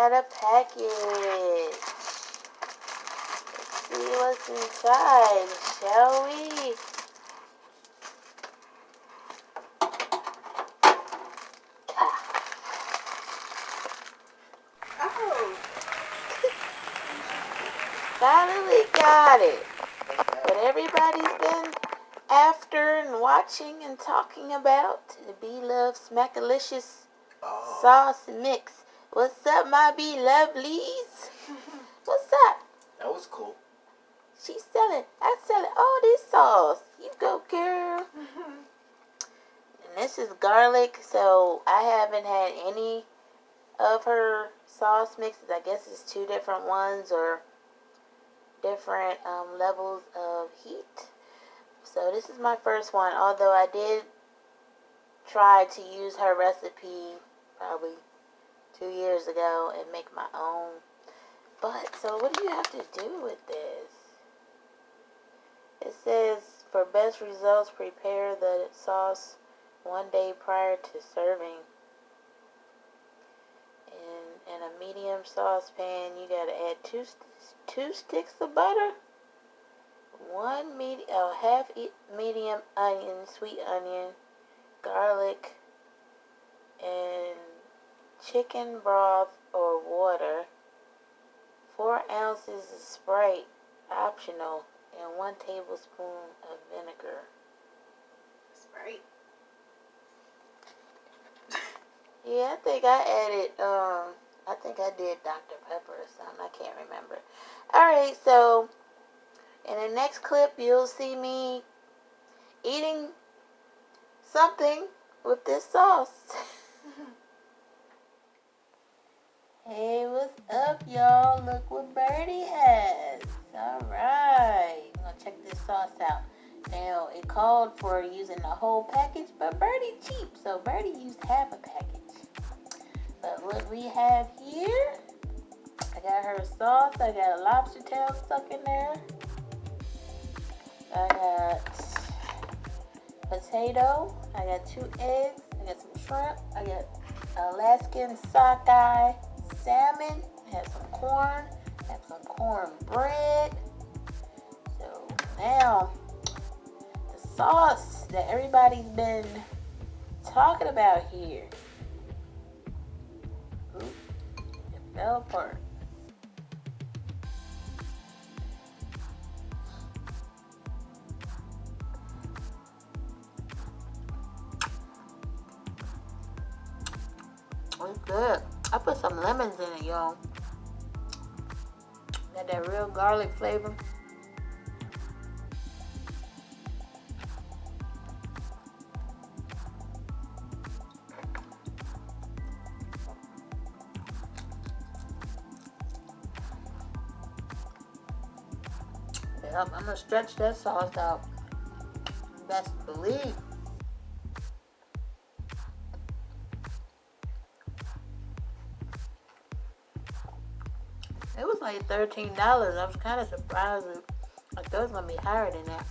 got a package. Let's see what's inside, shall we? Oh, finally got it. What everybody's been after and watching and talking about, the Blove smackalicious sauce mix. What's up, my Bloveslife? What's up? That was cool. She's selling. I selling all this sauce. You go, girl. And this is garlic, so I haven't had any of her sauce mixes. I guess it's two different ones or different levels of heat. So this is my first one, although I did try to use her recipe probably 2 years ago and make my own. But, so what do you have to do with this? It says, for best results, prepare the sauce 1 day prior to serving. In a medium saucepan, you gotta add two sticks of butter, half medium onion, sweet onion, garlic, and chicken broth or water, 4 ounces of Sprite, optional, and 1 tablespoon of vinegar. Sprite? Yeah, I think I added, I think I did Dr. Pepper or something. I can't remember. Alright, so in the next clip, you'll see me eating something with this sauce. Hey, what's up, y'all? Look what Birdie has. Alright, I'm gonna check this sauce out. Now, it called for using the whole package, but Birdie cheap, so Birdie used half a package. But what we have here, I got her sauce. I got a lobster tail stuck in there. I got potato. I got 2 eggs. I got some shrimp. I got Alaskan sockeye salmon. I have some corn. I have some cornbread. So now, the sauce that everybody's been talking about here. Ooh, it fell apart. It's good. I put some lemons in it, y'all. Got that real garlic flavor. Yep, I'm gonna stretch that sauce out. Best believe. It was like $13. I was kind of surprised. I thought it was gonna be higher than that.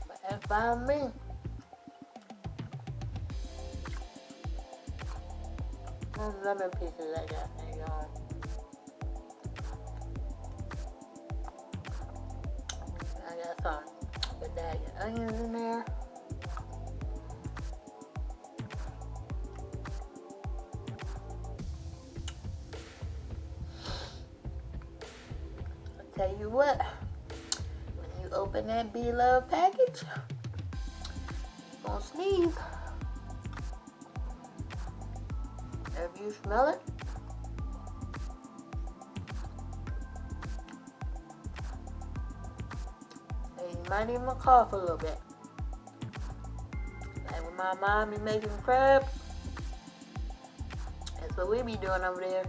But that's fine with me. Those lemon pieces I got there, y'all. I got some medallion onions in there. I'll tell you what, when you open that Blove package, you're gonna sneeze. If you smell it, and you might even cough a little bit. Like when my mom be making crab, that's what we be doing over there.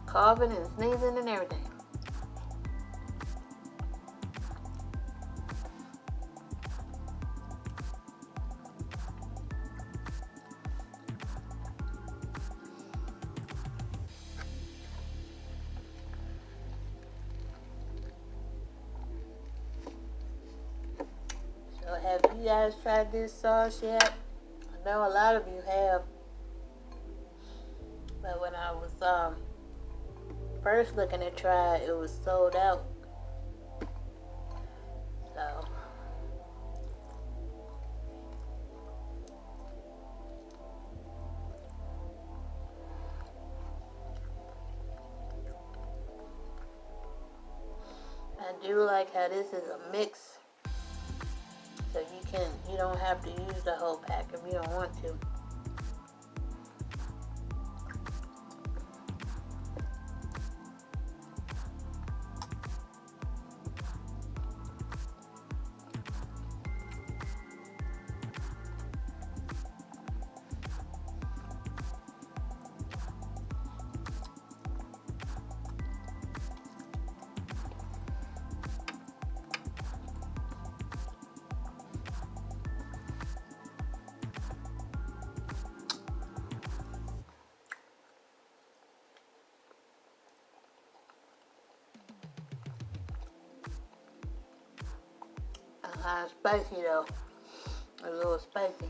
Coughing and sneezing and everything. So have you guys tried this sauce yet? I know a lot of you have. But when I was first looking to try it, it was sold out. So I do like how this is a mix. So you don't have to use the whole pack if you don't want to. Kind of spicy though. A little spicy.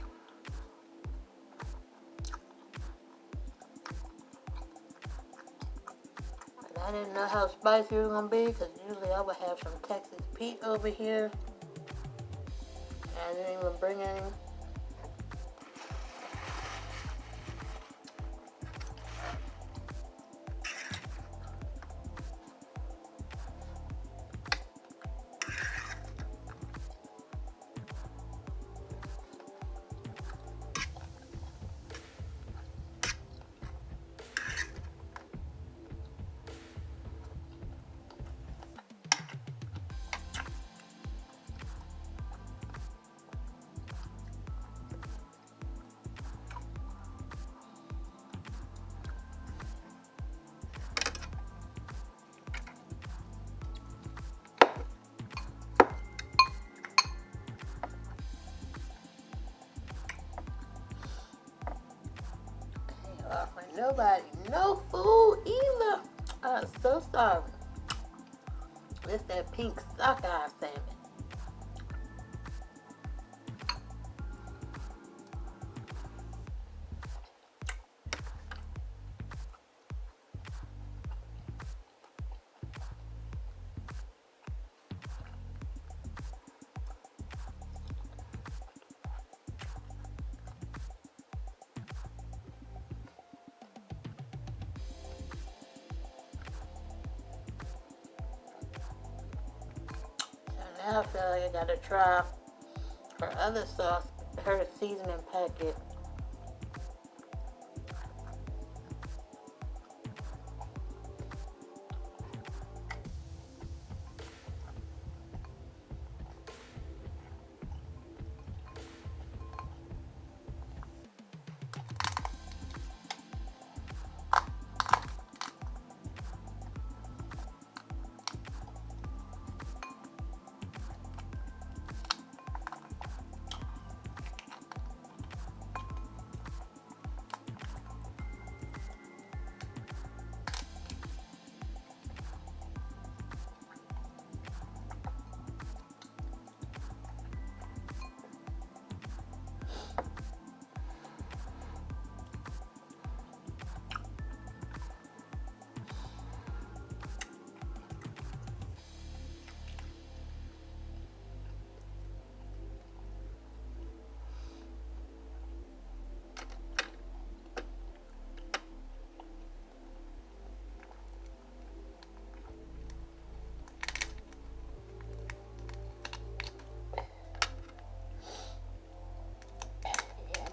And I didn't know how spicy it was gonna be because usually I would have some Texas Pete over here. And I didn't even bring any. Offering nobody no food either. I'm so sorry. It's that pink sockeye salmon. Now I feel like I gotta try her other sauce, her seasoning packet.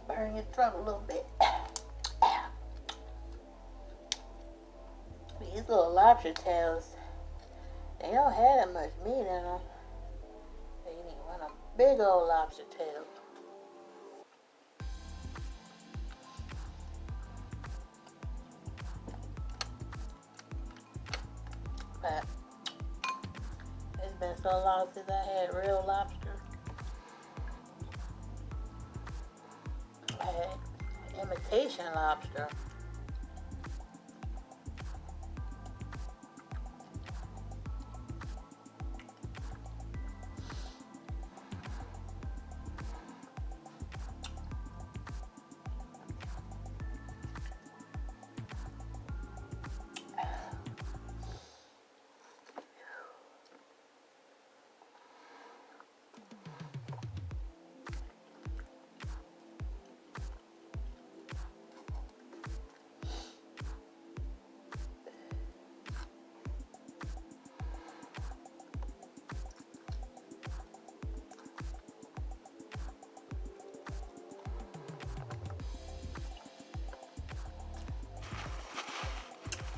Burn your throat a little bit. These little lobster tails, they don't have that much meat in them. So you need one of them big old lobster tails. But it's been so long since I had real lobster. I had imitation lobster.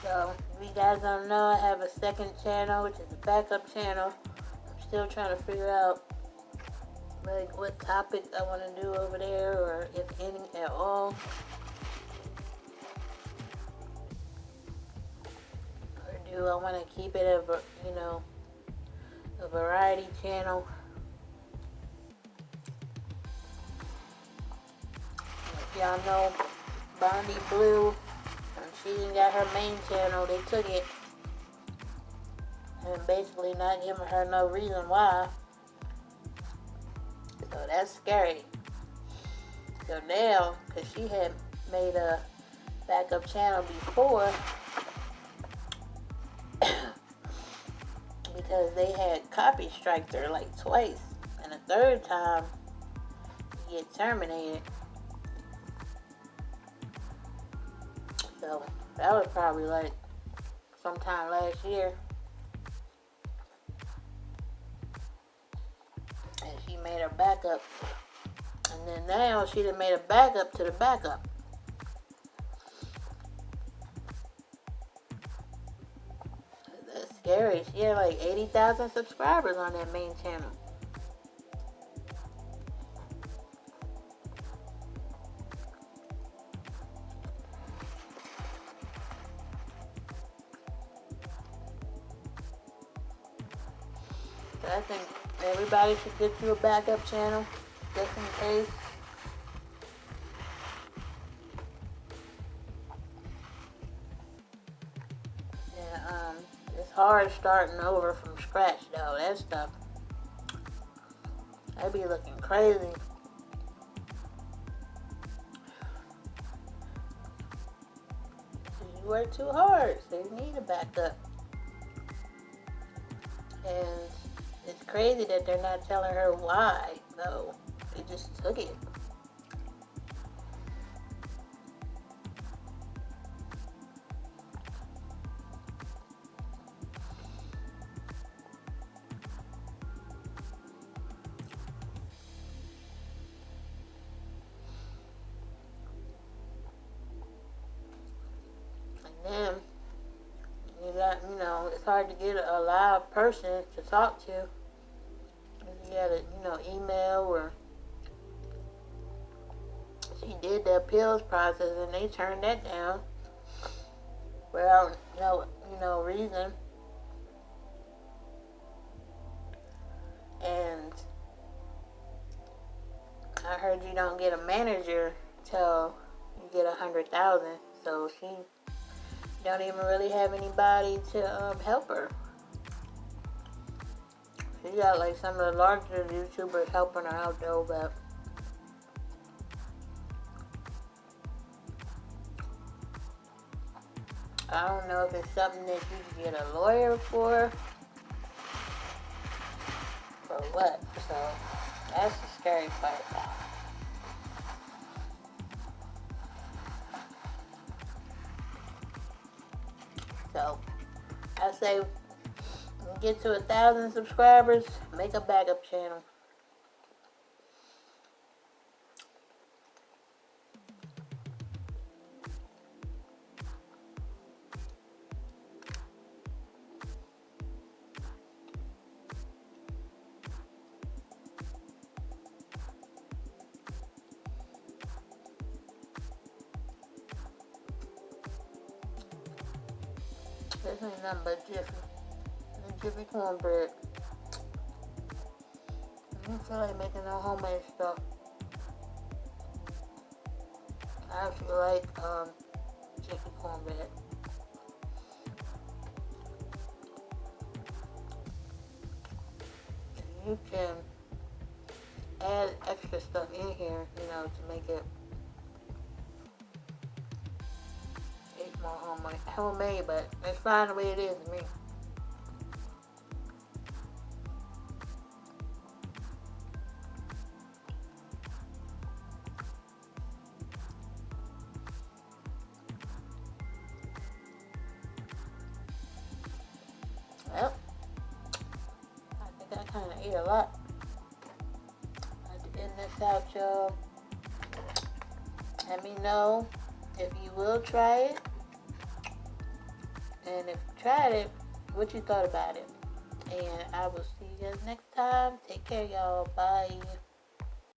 So, if you guys don't know, I have a second channel, which is a backup channel. I'm still trying to figure out, like, what topic I want to do over there, or if any at all. Or do I want to keep it a variety channel? If y'all know Bondy Blue, when she didn't got her main channel, they took it and basically not giving her no reason why. So that's scary. So now, because she had made a backup channel before, because they had copy striked her like twice, and the third time you get terminated. So that was probably like sometime last year. And she made her backup. And then now she done made a backup to the backup. That's scary. She had like 80,000 subscribers on that main channel. So I think everybody should get you a backup channel, just in case. Yeah, it's hard starting over from scratch though. That stuff, I'd be looking crazy. You work too hard, so you need a backup. And it's crazy that they're not telling her why, though. They just took it. And then, you got, it's hard to get a live person to talk to. You gotta, email, or she did the appeals process and they turned that down without no reason. And I heard you don't get a manager till you get 100,000. So she don't even really have anybody to help her. She got like some of the larger YouTubers helping her out though, but I don't know if it's something that you can get a lawyer for or what. So that's the scary part. So I say, when you get to 1,000 subscribers, make a backup channel. This ain't nothing but Jiffy. Jiffy cornbread. I don't feel like making no homemade stuff. I actually like Jiffy cornbread. You can add extra stuff in here, to make it taste more homemade, but it's fine the way it is to me. Well, I think I kind of ate a lot. I have to end this out, y'all. Let me know if you will try it. And if you tried it, what you thought about it. And I will see you guys next time. Take care, y'all. Bye.